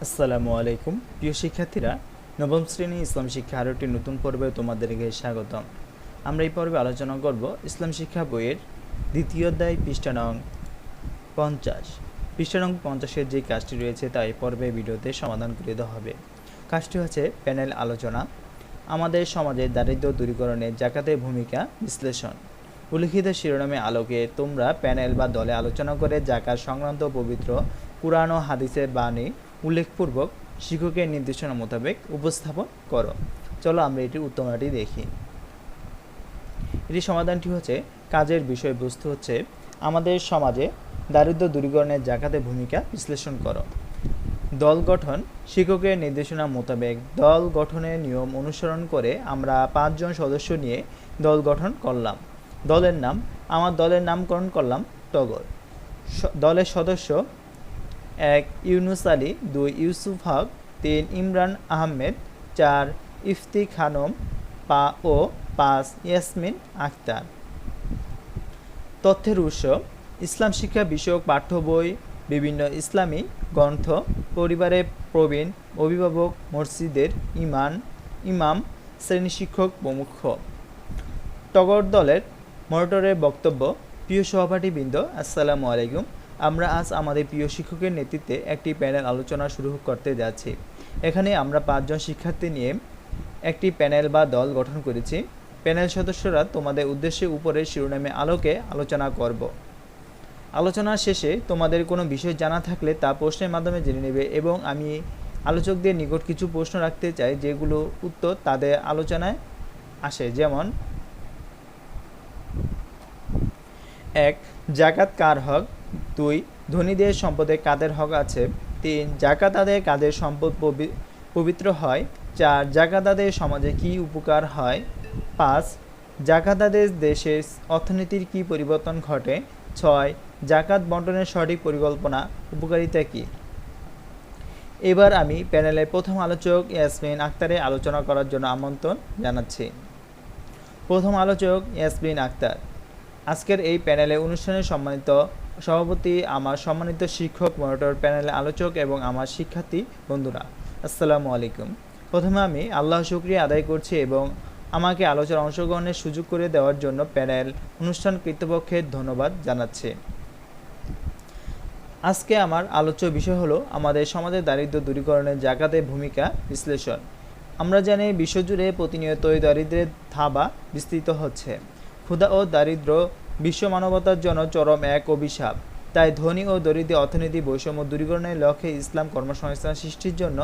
আসসালামু আলাইকুম প্রিয় শিক্ষার্থীরা, নবম শ্রেণী ইসলাম শিক্ষা আরও একটি নতুন পর্বে তোমাদেরকে স্বাগতম। আমরা এই পর্বে আলোচনা করব ইসলাম শিক্ষা বইয়ের দ্বিতীয় অধ্যায় পৃষ্ঠা নং 50। পৃষ্ঠা নং 50-এর যে কাজটি রয়েছে তা এই পর্বে ভিডিওতে সমাধান করে দেওয়া হবে। কাজটি হচ্ছে প্যানেল আলোচনা, আমাদের সমাজে দারিদ্র্য দূরীকরণে জাকাতের ভূমিকা বিশ্লেষণ। উল্লিখিত শিরোনামে আলোকে তোমরা প্যানেল বা দলে আলোচনা করে জাকাত সংক্রান্ত পবিত্র কুরআন ও হাদিসের বাণী উল্লেখপূর্বক শিক্ষকের নির্দেশনা মোতাবেক উপস্থাপন করো। চলো আমরা এটির উত্তরটি দেখি। এটি সমাধানটি হচ্ছে, কাজের বিষয়বস্তু হচ্ছে আমাদের সমাজে দারিদ্র্য দূরীকরণের জাকাতের ভূমিকা বিশ্লেষণ করো। দল গঠন, শিক্ষকের নির্দেশনা মোতাবেক দল গঠনের নিয়ম অনুসরণ করে আমরা 5 জন সদস্য নিয়ে দল গঠন করলাম। দলের নাম, আমার দলের নামকরণ করলাম টগর। দলের সদস্য: 1 ইউনুস আলী, 2 ইউসুফ হক, 3 ইমরান আহমেদ, 4 ইফতি খানম ও 5 ইয়াসমিন আক্তার। তথ্যের উৎস: ইসলাম শিক্ষা বিষয়ক পাঠ্য বই, বিভিন্ন ইসলামী গ্রন্থ, পরিবারের প্রবীণ অভিভাবক, মসজিদের ইমাম, শ্রেণী শিক্ষক প্রমুখ। টগর দলের মডারেটরের বক্তব্য: প্রিয় সহপাঠীবৃন্দ, আসসালামু আলাইকুম। আমরা আজ আমাদের প্রিয় শিক্ষকের নেতৃত্বে একটি প্যানেল আলোচনা শুরু করতে যাচ্ছি। এখানে আমরা 5 জন শিক্ষার্থী নিয়ে একটি প্যানেল বা দল গঠন করেছি। প্যানেল সদস্যরা তোমাদের উদ্দেশ্যে উপরের শিরোনামে আলোকে আলোচনা করব। আলোচনার শেষে তোমাদের কোনো বিষয় জানা থাকলে তা প্রশ্নের মাধ্যমে জেনে নেবে এবং আমি আলোচকদের নিকট কিছু প্রশ্ন রাখতে চাই যেগুলো উত্তর তাদের আলোচনায় আসে। যেমন: 1 জাকাত কার হক? 2 ধনীদের সম্পদে কাদের হক আছে? 3 জাকাত আদায়ে কাদের সম্পদ পবিত্র হয়? 4 জাকাত আদায়ে সমাজে কী উপকার হয়? 5 জাকাত আদায়ে দেশের অর্থনীতির কী পরিবর্তন ঘটে? 6 জাকাত বন্টনের সঠিক পরিকল্পনা উপকারিতা কী? এবার আমি প্যানেলের প্রথম আলোচক ইয়াসমিন আক্তারের আলোচনা করার জন্য আমন্ত্রণ জানাচ্ছি। প্রথম আলোচক ইয়াসমিন আক্তার। আজকের এই প্যানেলে অনুষ্ঠানের সম্মানিত সভাপতি, আমার সম্মানিত শিক্ষক, মডারেটর, প্যানেলের আলোচক এবং আমার শিক্ষার্থী বন্ধুরা, আসসালামু আলাইকুম। প্রথমে আমি আল্লাহর শুকরিয়া আদায় করছি এবং আমাকে আলোচনায় অংশগ্রহণের সুযোগ করে দেওয়ার জন্য প্যানেল অনুষ্ঠান কর্তৃপক্ষের ধন্যবাদ জানাচ্ছি। আজকে আমার আলোচ্য বিষয় হলো আমাদের সমাজের দারিদ্র্য দূরীকরণে জাকাতের ভূমিকা বিশ্লেষণ। আমরা জানি বিশ্বজুড়ে প্রতিনিয়তই দারিদ্র্যের থাবা বিস্তৃত হচ্ছে। ক্ষুধা ও দারিদ্র্য বিশ্ব মানবতার জন্য চরম এক অভিশাপ। তাই ধনী ও দরিদ্র অর্থনীতি বৈষম্য দূরীকরণের লক্ষ্যে ইসলাম কর্মসংস্থান সৃষ্টির জন্য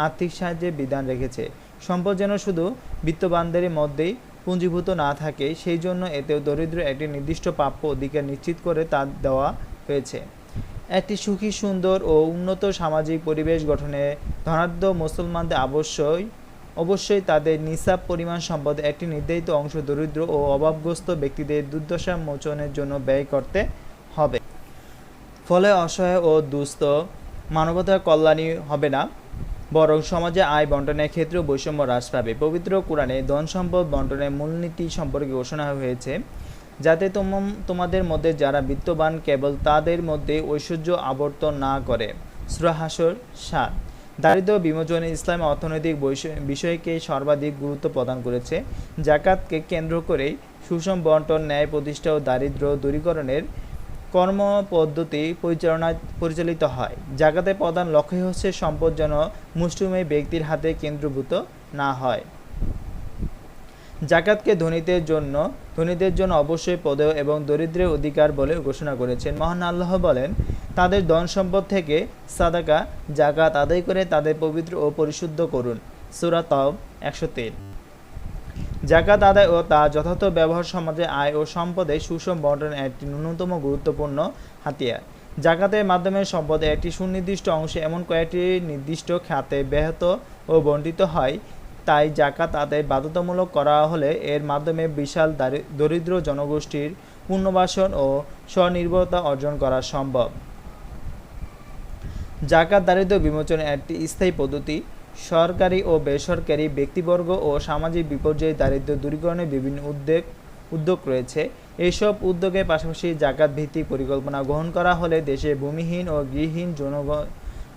আর্থিক সাহায্যের বিধান রেখেছে। সম্পদ যেন শুধু বিত্তবানদের মধ্যেই পুঞ্জীভূত না থাকে, সেই জন্য এতেও দরিদ্র একটি নির্দিষ্ট প্রাপ্য অধিকার নিশ্চিত করে তা দেওয়া হয়েছে। একটি সুখী, সুন্দর ও উন্নত সামাজিক পরিবেশ গঠনে ধনাঢ্য মুসলমানদের অবশ্যই তাদের নিসাব পরিমাণ সম্পদের একটি নির্ধারিত অংশ দরিদ্র ও অভাবগ্রস্ত ব্যক্তিদের দুর্দশা মোচনের জন্য ব্যয় করতে হবে। ফলে অসহায় ও দুস্থ মানবতার কল্যাণই হবে না, বরং সমাজে আয় বন্টনের ক্ষেত্রেও বৈষম্য হ্রাস পাবে। পবিত্র কোরআনে ধন সম্পদ বন্টনের মূলনীতি সম্পর্কে ঘোষণা হয়েছে, যাতে তোমাদের মধ্যে যারা বিত্তবান কেবল তাদের মধ্যে ঐশ্বর্য আবর্তন না করে। সূরা হাশর 7। দারিদ্র্য বিমোচনে ইসলাম অর্থনৈতিক বিষয়কে সর্বাধিক গুরুত্ব প্রদান করেছে। জাকাতকে কেন্দ্র করেই সুষম বন্টন, ন্যায় প্রতিষ্ঠা ও দারিদ্র্য দূরীকরণের কর্মপদ্ধতি পরিচালিত হয়। জাকাতের প্রধান লক্ষ্যই হচ্ছে সম্পদ যেন মুষ্টিমেয় ব্যক্তির হাতে কেন্দ্রীভূত না হয়। জাকাতকে ধনীদের জন্য অবশ্যই প্রদেয় এবং দরিদ্রের অধিকার বলে ঘোষণা করেছেন। মহান আল্লাহ বলেন, তাদের ধন সম্পদ থেকে সাদাকা জাকাত আদায় করে তাদের পবিত্র ও পরিশুদ্ধ করুন। সূরা তাওবা 103। জাকাত আদায় ও তা যথাযথ ব্যবহার সমাজে আয় ও সম্পদের সুষম বন্টনের একটি ন্যূনতম গুরুত্বপূর্ণ হাতিয়ার। জাকাতের মাধ্যমে সম্পদের একটি সুনির্দিষ্ট অংশ এমন কয়েকটি নির্দিষ্ট খাতে ব্যাহত ও বণ্টিত হয়। তাই জাকাত আদায় বাধ্যতামূলক করা হলে এর মাধ্যমে বিশাল দরিদ্র জনগোষ্ঠীর পুনর্বাসন ও স্বনির্ভরতা অর্জন করা সম্ভব। জাকাত দারিদ্র্য বিমোচনের একটি স্থায়ী পদ্ধতি। সরকারি ও বেসরকারি ব্যক্তিবর্গ ও সামাজিক বিপর্যয়ে দারিদ্র্য দূরীকরণে বিভিন্ন উদ্যোগ রয়েছে। এইসব উদ্যোগের পাশাপাশি জাকাত ভিত্তিক পরিকল্পনা গ্রহণ করা হলে দেশে ভূমিহীন ও গৃহহীন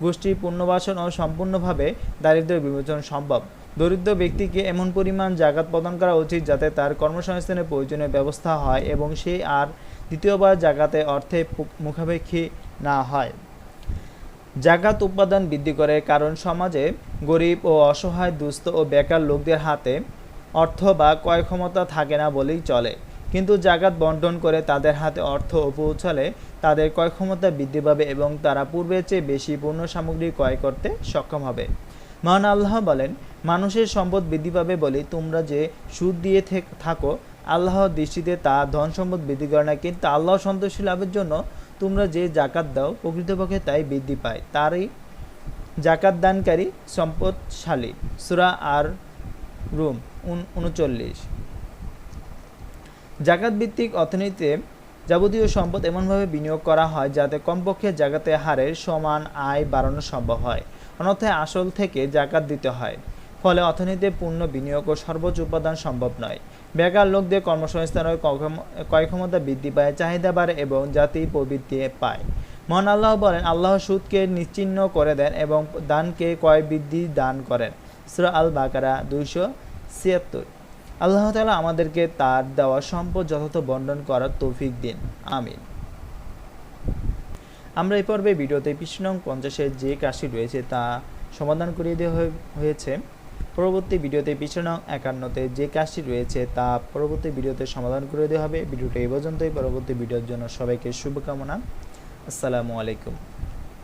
গোষ্ঠীর পুনর্বাসন ও সম্পূর্ণভাবে দারিদ্র্য বিমোচন সম্ভব। দরিদ্র ব্যক্তিকে এমন পরিমাণ জাকাত প্রদান করা উচিত যাতে তার কর্মসংস্থানের প্রয়োজনীয় ব্যবস্থা হয় এবং সে আর দ্বিতীয়বার জাকাতে অর্থে মুখাপেক্ষী না হয়। জাকাত উৎপাদন বৃদ্ধি করে, কারণ সমাজে গরিব ও অসহায়, দুস্থ ও বেকার লোকদের হাতে অর্থ বা ক্রয় ক্ষমতা থাকে না বলেই চলে। কিন্তু জাকাত বন্টন করে তাদের হাতে অর্থ পৌঁছালে তাদের ক্রয় ক্ষমতা বৃদ্ধি পাবে এবং তারা পূর্বের চেয়ে বেশি পণ্য সামগ্রী ক্রয় করতে সক্ষম হবে। মহান আল্লাহ বলেন, মানুষের সম্পদ বৃদ্ধি পাবে বলে তোমরা যে সুদ দিয়ে থাকো, আল্লাহর দৃষ্টিতে তা ধন সম্পদ বৃদ্ধি করে না, কিন্তু আল্লাহ সন্তুষ্টি লাভের জন্য তোমরা যে জাকাত দাও প্রকৃতপক্ষে তাই বৃদ্ধি পায়। তারই জাকাত দানকারী সম্পদশালী। সূরা আর রুম ৩৯। জাকাত ভিত্তিক অর্থনীতিতে যাবতীয় সম্পদ এমনভাবে বিনিয়োগ করা হয় যাতে কমপক্ষে জাকাতের হারের সমান আয় বাড়ানো সম্ভব হয়, অন্যথায় আসল থেকে জাকাত দিতে হয়। ফলে অর্থনীতিতে পূর্ণ বিনিয়োগ ও সর্বোচ্চ উৎপাদন সম্ভব নয়। বেকার লোকদের কর্মসংস্থান ও ক্রয় ক্ষমতা বৃদ্ধি পায়, চাহিদা বাড়ে এবং জাতি প্রবৃদ্ধি পায়। মহান আল্লাহ বলেন, আল্লাহ সুদকে নিশ্চিহ্ন করে দেন এবং দানকে ক্রয় বৃদ্ধি দান করেন। সূরা আল বাকারা ২৭৬। আল্লাহ তাআলা আমাদেরকে তার দেওয়া সম্পদ যথাযথ বন্টন করার তৌফিক দিন, আমিন। আমরা এই পর্বে ভিডিওতে পৃষ্ঠা নং 50-এর যে কাজটি রয়েছে তা সমাধান করিয়ে দেওয়া হয়েছে। পরবর্তী ভিডিওতে পৃষ্ঠা নং 51-তে যে কাজটি রয়েছে তা পরবর্তী ভিডিওতে সমাধান করে দেওয়া হবে। ভিডিওটা এই পর্যন্তই। পরবর্তী ভিডিওর জন্য সবাইকে শুভকামনা। আসসালামু আলাইকুম।